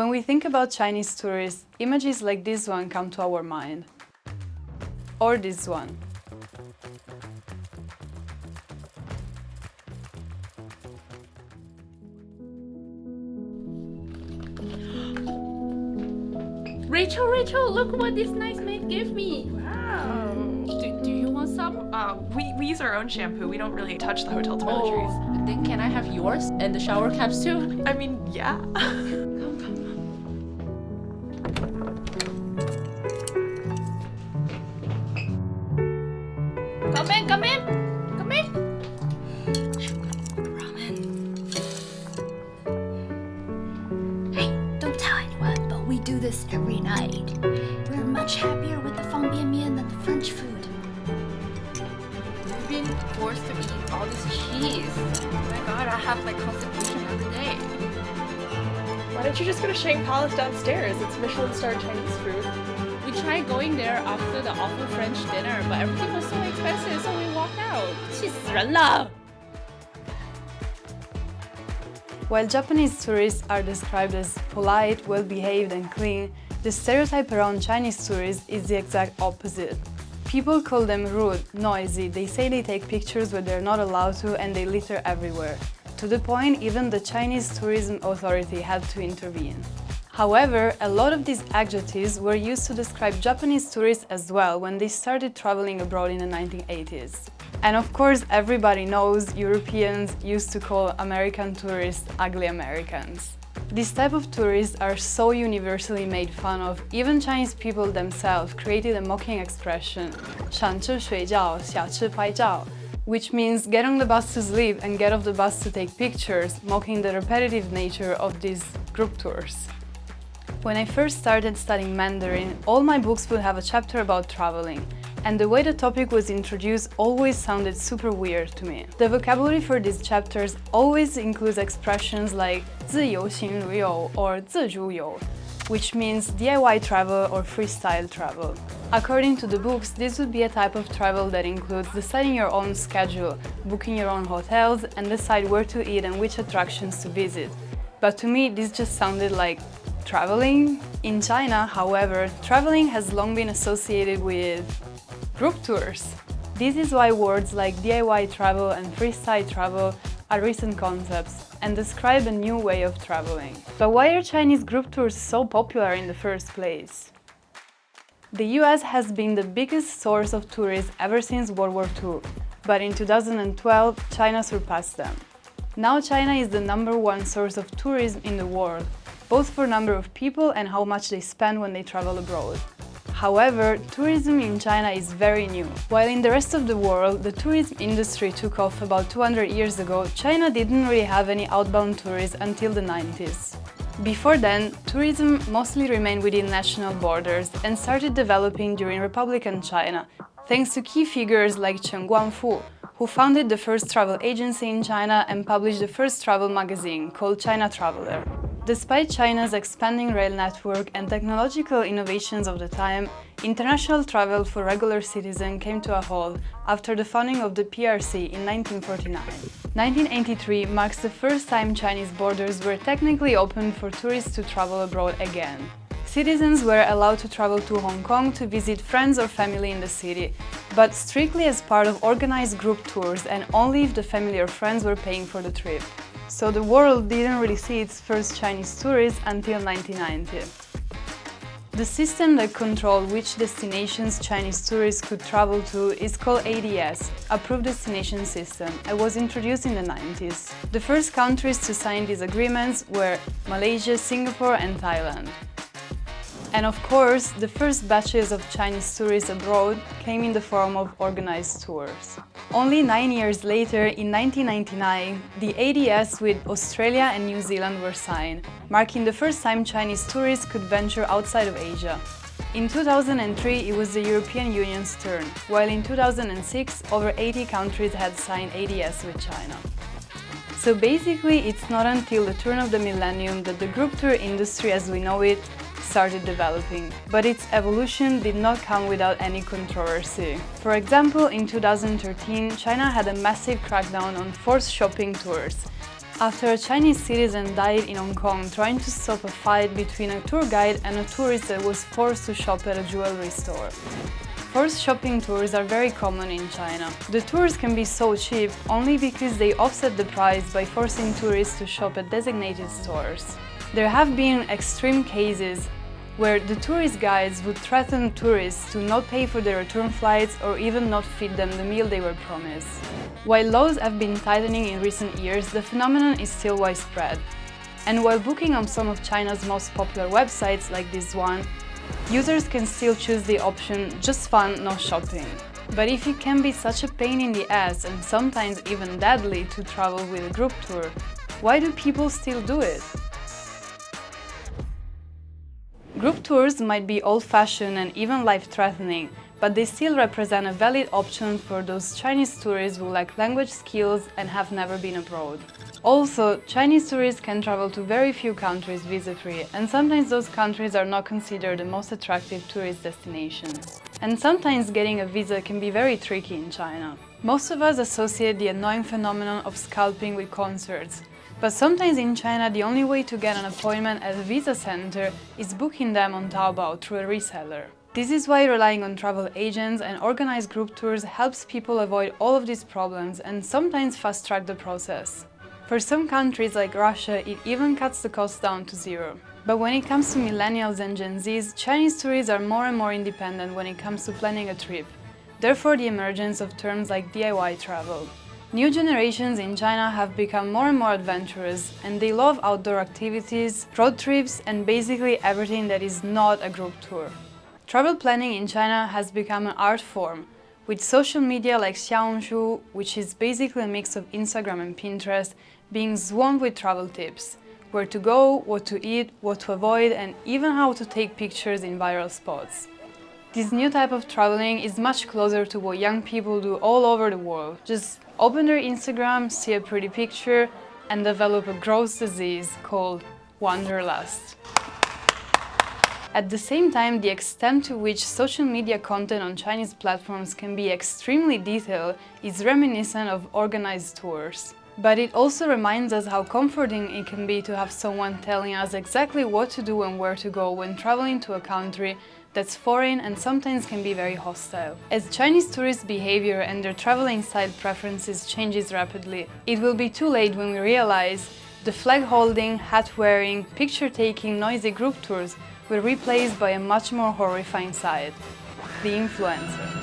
When we think about Chinese tourists, images like this one come to our mind. Or this one. Rachel, look what this nice maid gave me. Wow. Do you want some? We use our own shampoo. We don't really touch the hotel toiletries. Then can I have yours and the shower caps too? I mean, yeah. Come in. Don't tell anyone, but we do this every night. We're much happier with the fang bian mian than the French food. We've been forced to eat all this cheese. Oh my god, I have like constipation every day. Why don't you just go to Shang Palace downstairs? It's Michelin-starred Chinese food. We tried going there after the awful French dinner, but everything was so expensive, so we walked out. 气死人了! While Japanese tourists are described as polite, well-behaved and clean, the stereotype around Chinese tourists is the exact opposite. People call them rude, noisy, they say they take pictures when they're not allowed to, and they litter everywhere. To the point, even the Chinese Tourism Authority had to intervene. However, a lot of these adjectives were used to describe Japanese tourists as well when they started traveling abroad in the 1980s. And of course, everybody knows Europeans used to call American tourists ugly Americans. This type of tourists are so universally made fun of, even Chinese people themselves created a mocking expression, 想吃水饺,小吃拍照, which means get on the bus to sleep and get off the bus to take pictures, mocking the repetitive nature of these group tours. When I first started studying Mandarin, all my books would have a chapter about traveling, and the way the topic was introduced always sounded super weird to me. The vocabulary for these chapters always includes expressions like 自由行旅游 or 自助游, which means DIY travel or freestyle travel. According to the books, this would be a type of travel that includes deciding your own schedule, booking your own hotels, and decide where to eat and which attractions to visit. But to me, this just sounded like traveling. In China, however, traveling has long been associated with group tours. This is why words like DIY travel and freestyle travel are recent concepts and describe a new way of traveling. But why are Chinese group tours so popular in the first place? The US has been the biggest source of tourists ever since World War II, but in 2012, China surpassed them. Now China is the #1 source of tourism in the world, both for number of people and how much they spend when they travel abroad. However, tourism in China is very new. While in the rest of the world, the tourism industry took off about 200 years ago, China didn't really have any outbound tourists until the 90s. Before then, tourism mostly remained within national borders and started developing during Republican China, thanks to key figures like Chen Guangfu, who founded the first travel agency in China and published the first travel magazine called China Traveler. Despite China's expanding rail network and technological innovations of the time, international travel for regular citizens came to a halt after the founding of the PRC in 1949. 1983 marks the first time Chinese borders were technically opened for tourists to travel abroad again. Citizens were allowed to travel to Hong Kong to visit friends or family in the city, but strictly as part of organized group tours and only if the family or friends were paying for the trip. So the world didn't really see its first Chinese tourists until 1990. The system that controlled which destinations Chinese tourists could travel to is called ADS, Approved Destination System, and was introduced in the 90s. The first countries to sign these agreements were Malaysia, Singapore and Thailand. And of course, the first batches of Chinese tourists abroad came in the form of organized tours. Only 9 years later, in 1999, the ADS with Australia and New Zealand were signed, marking the first time Chinese tourists could venture outside of Asia. In 2003, it was the European Union's turn, while in 2006, over 80 countries had signed ADS with China. So basically, it's not until the turn of the millennium that the group tour industry as we know it started developing, but its evolution did not come without any controversy. For example, in 2013, China had a massive crackdown on forced shopping tours. after a Chinese citizen died in Hong Kong trying to stop a fight between a tour guide and a tourist that was forced to shop at a jewelry store. Forced shopping tours are very common in China. The tours can be so cheap only because they offset the price by forcing tourists to shop at designated stores. There have been extreme cases where the tourist guides would threaten tourists to not pay for their return flights or even not feed them the meal they were promised. While laws have been tightening in recent years, the phenomenon is still widespread. And while booking on some of China's most popular websites like this one, users can still choose the option just fun, no shopping. But if it can be such a pain in the ass and sometimes even deadly to travel with a group tour, why do people still do it? Group tours might be old-fashioned and even life-threatening, but they still represent a valid option for those Chinese tourists who lack language skills and have never been abroad. Also, Chinese tourists can travel to very few countries visa-free, and sometimes those countries are not considered the most attractive tourist destinations. And sometimes getting a visa can be very tricky in China. Most of us associate the annoying phenomenon of scalping with concerts, but sometimes in China the only way to get an appointment at a visa center is booking them on Taobao through a reseller. This is why relying on travel agents and organized group tours helps people avoid all of these problems and sometimes fast-track the process. For some countries like Russia, it even cuts the cost down to zero. But when it comes to millennials and Gen Zs, Chinese tourists are more and more independent when it comes to planning a trip. Therefore, the emergence of terms like DIY travel. New generations in China have become more and more adventurous, and they love outdoor activities, road trips, and basically everything that is not a group tour. Travel planning in China has become an art form, with social media like Xiaohongshu, which is basically a mix of Instagram and Pinterest, being swamped with travel tips. Where to go, what to eat, what to avoid, and even how to take pictures in viral spots. This new type of traveling is much closer to what young people do all over the world. Just open their Instagram, see a pretty picture, and develop a gross disease called wanderlust. At the same time, the extent to which social media content on Chinese platforms can be extremely detailed is reminiscent of organized tours. But it also reminds us how comforting it can be to have someone telling us exactly what to do and where to go when traveling to a country that's foreign and sometimes can be very hostile. As Chinese tourist behavior and their traveling style preferences changes rapidly, it will be too late when we realize the flag-holding, hat-wearing, picture-taking, noisy group tours were replaced by a much more horrifying side: the influencer.